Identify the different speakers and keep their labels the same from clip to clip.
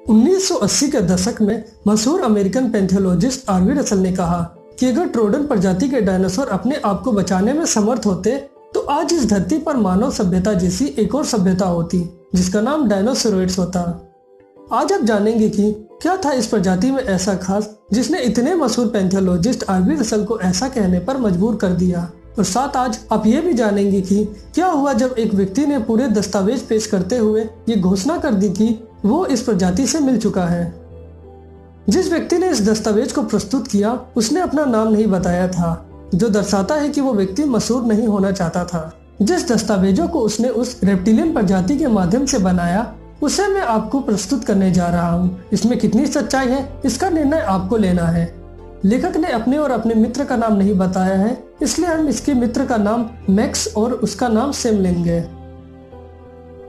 Speaker 1: 1980 के दशक में मशहूर अमेरिकन पैथोलॉजिस्ट आरवी रसल ने कहा कि अगर ट्रोडन प्रजाति के डायनासोर अपने आप को बचाने में समर्थ होते तो आज इस धरती पर मानव सभ्यता जैसी एक और सभ्यता होती जिसका नाम डायनोसोरॉइड्स होता। आज आप जानेंगे कि क्या था इस प्रजाति में ऐसा खास जिसने इतने मशहूर पैथोलॉजिस्ट आरवी रसल को ऐसा कहने पर मजबूर कर दिया। और साथ आज आप ये भी जानेंगे कि क्या हुआ जब एक व्यक्ति ने पूरे दस्तावेज पेश करते हुए ये घोषणा कर दी कि वो इस प्रजाति से मिल चुका है। जिस व्यक्ति ने इस दस्तावेज को प्रस्तुत किया उसने अपना नाम नहीं बताया था, जो दर्शाता है कि वो व्यक्ति मशहूर नहीं होना चाहता था। जिस दस्तावेजों को उसने उस रेप्टिलियन प्रजाति के माध्यम से बनाया उसे मैं आपको प्रस्तुत करने जा रहा हूँ। इसमें कितनी सच्चाई है इसका निर्णय आपको लेना है। लेखक ने अपने और अपने मित्र का नाम नहीं बताया है, इसलिए हम इसके मित्र का नाम मैक्स और उसका नाम सेम लेंगे।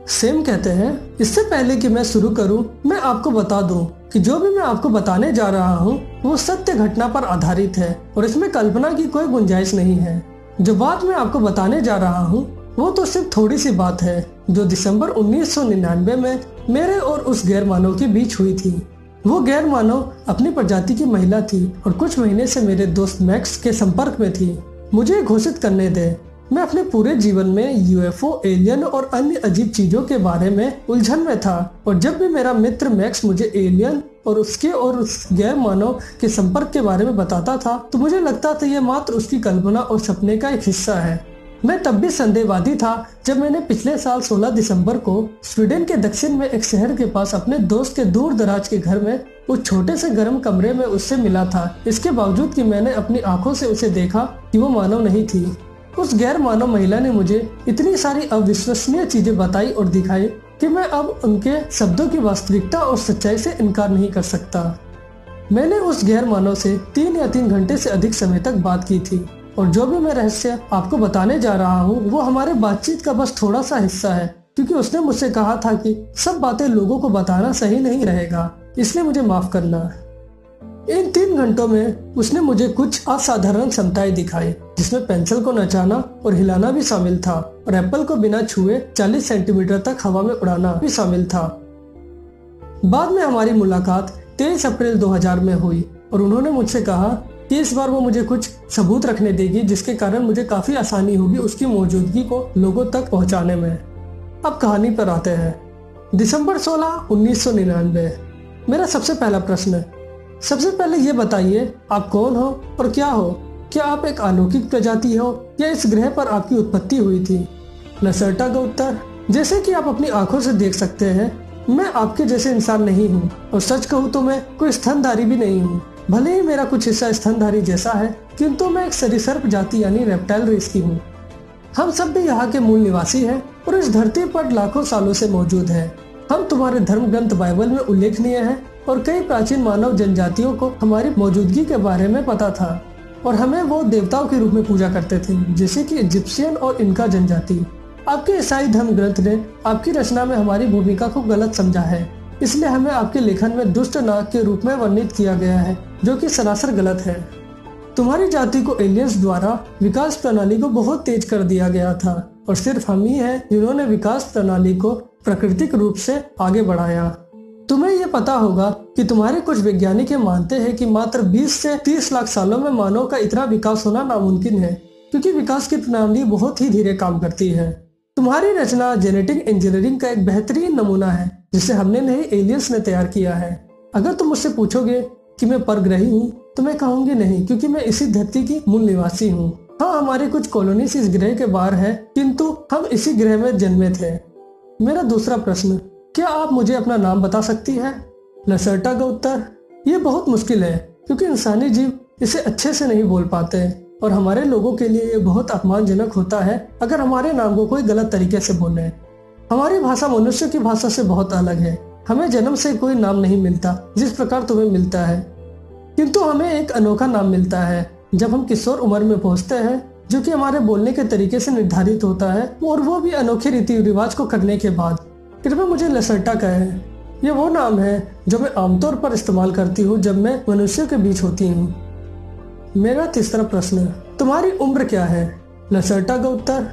Speaker 1: सेम कहते हैं, इससे पहले कि मैं शुरू करूं, मैं आपको बता दूं कि जो भी मैं आपको बताने जा रहा हूं, वो सत्य घटना पर आधारित है और इसमें कल्पना की कोई गुंजाइश नहीं है। जो बात मैं आपको बताने जा रहा हूं, वो तो सिर्फ थोड़ी सी बात है जो दिसंबर 1999 में मेरे और उस गैर मानव के बीच हुई थी। वो गैर मानव अपनी प्रजाति की महिला थी और कुछ महीने से मेरे दोस्त मैक्स के संपर्क में थी। मुझे घोषित करने दे, मैं अपने पूरे जीवन में यूएफओ, एलियन और अन्य अजीब चीजों के बारे में उलझन में था और जब भी मेरा मित्र मैक्स मुझे एलियन और उसके और उस गैर मानव के संपर्क के बारे में बताता था तो मुझे लगता था यह मात्र उसकी कल्पना और सपने का एक हिस्सा है। मैं तब भी संदेहवादी था जब मैंने पिछले साल 16 दिसंबर को स्वीडन के दक्षिण में एक शहर के पास अपने दोस्त के दूर दराज के घर में उस छोटे से गर्म कमरे में उससे मिला था। इसके बावजूद कि मैंने अपनी आंखों से उसे देखा कि वो मानव नहीं थी। उस गैर मानव महिला ने मुझे इतनी सारी अविश्वसनीय चीजें बताई और दिखाई कि मैं अब उनके शब्दों की वास्तविकता और सच्चाई से इनकार नहीं कर सकता। मैंने उस गैर मानव से 3 या 3 घंटे से अधिक समय तक बात की थी और जो भी मैं रहस्य आपको बताने जा रहा हूँ वो हमारे बातचीत का बस थोड़ा सा हिस्सा है, क्योंकि उसने मुझसे कहा था कि सब बातें लोगों को बताना सही नहीं रहेगा, इसलिए मुझे माफ करना। इन 3 घंटों में उसने मुझे कुछ असाधारण क्षमताएं दिखाई, जिसमें पेंसिल को नचाना और हिलाना भी शामिल था और एप्पल को बिना छुए 40 सेंटीमीटर तक हवा में उड़ाना भी शामिल था। बाद में हमारी मुलाकात 23 अप्रैल 2000 में हुई और उन्होंने मुझसे कहा कि इस बार वो मुझे कुछ सबूत रखने देगी जिसके कारण मुझे काफी आसानी होगी उसकी मौजूदगी को लोगों तक पहुंचाने में। अब कहानी पर आते हैं। दिसंबर 16, 1999। मेरा सबसे पहला प्रश्न, सबसे पहले ये बताइए आप कौन हो और क्या हो? क्या आप एक अलौकिक प्रजाति हो या इस ग्रह पर आपकी उत्पत्ति हुई थी? लसर्टा का उत्तर, जैसे कि आप अपनी आंखों से देख सकते हैं मैं आपके जैसे इंसान नहीं हूँ और सच कहूँ तो मैं कोई स्तनधारी भी नहीं हूँ। भले ही मेरा कुछ हिस्सा स्तनधारी जैसा है, किंतु मैं एक सरीसृप जाति यानी रेप्टाइल रेस की हूँ। हम सब भी यहाँ के मूल निवासी हैं और इस धरती पर लाखों सालों से मौजूद हैं। हम तुम्हारे धर्म ग्रंथ बाइबल में उल्लेखनीय हैं और कई प्राचीन मानव जनजातियों को हमारी मौजूदगी के बारे में पता था और हमें वो देवताओं के रूप में पूजा करते थे, जैसे कि इजिप्शियन और इनका जनजाति। आपके ईसाई धर्म ग्रंथ ने आपकी रचना में हमारी भूमिका को गलत समझा है, इसलिए हमें आपके लेखन में दुष्ट नाग के रूप में वर्णित किया गया है, जो कि सरासर गलत है। तुम्हारी जाति को एलियंस द्वारा विकास प्रणाली को बहुत तेज कर दिया गया था और सिर्फ हम ही हैं जिन्होंने विकास प्रणाली को प्राकृतिक रूप से आगे बढ़ाया। तुम्हें ये पता होगा कि तुम्हारे कुछ वैज्ञानिक मानते हैं कि मात्र 20 से 30 लाख सालों में मानव का इतना विकास होना नामुमकिन है, क्योंकि विकास की प्रणाली बहुत ही धीरे काम करती है। तुम्हारी रचना जेनेटिक इंजीनियरिंग का एक बेहतरीन नमूना है जिसे हमने नहीं एलियंस ने तैयार किया है। अगर तुम मुझसे पूछोगे कि मैं परग्रही हूँ तो मैं कहूँगी नहीं, क्योंकि मैं इसी धरती की मूल निवासी हूँ। हाँ, हमारे कुछ कॉलोनीज इस ग्रह के बाहर है, किंतु हम इसी ग्रह में जन्मे थे। मेरा दूसरा प्रश्न, क्या आप मुझे अपना नाम बता सकती है? लसर्टा का उत्तर, ये बहुत मुश्किल है क्योंकि इंसानी जीव इसे अच्छे से नहीं बोल पाते और हमारे लोगों के लिए ये बहुत अपमानजनक होता है अगर हमारे नाम को कोई गलत तरीके से बोले। हमारी भाषा मनुष्य की भाषा से बहुत अलग है। हमें जन्म से कोई नाम नहीं मिलता जिस प्रकार तुम्हें मिलता है, किंतु हमें एक अनोखा नाम मिलता है जब हम किशोर उम्र में पहुंचते हैं, जो कि हमारे बोलने के तरीके से निर्धारित होता है और वो भी अनोखे रीति रिवाज को करने के बाद। कृपया मुझे लसर्टा कहें। ये वो नाम है जो मैं आमतौर पर इस्तेमाल करती हूँ जब मैं मनुष्यों के बीच होती हूँ। मेरा तीसरा प्रश्न, तुम्हारी उम्र क्या है? लसर्टा का उत्तर,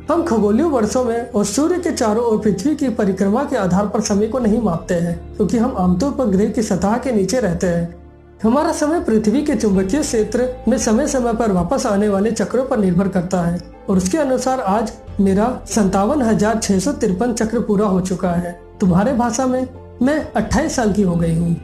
Speaker 1: हम खगोलीय वर्षों में और सूर्य के चारों ओर पृथ्वी की परिक्रमा के आधार पर समय को नहीं मापते हैं, क्योंकि हम आमतौर पर ग्रह की सतह के नीचे रहते हैं। हमारा समय पृथ्वी के चुंबकीय क्षेत्र में समय समय पर वापस आने वाले चक्रों पर निर्भर करता है, और उसके अनुसार आज मेरा 57,653 चक्र पूरा हो चुका है। तुम्हारे भाषा में मैं 28 साल की हो गई हूँ।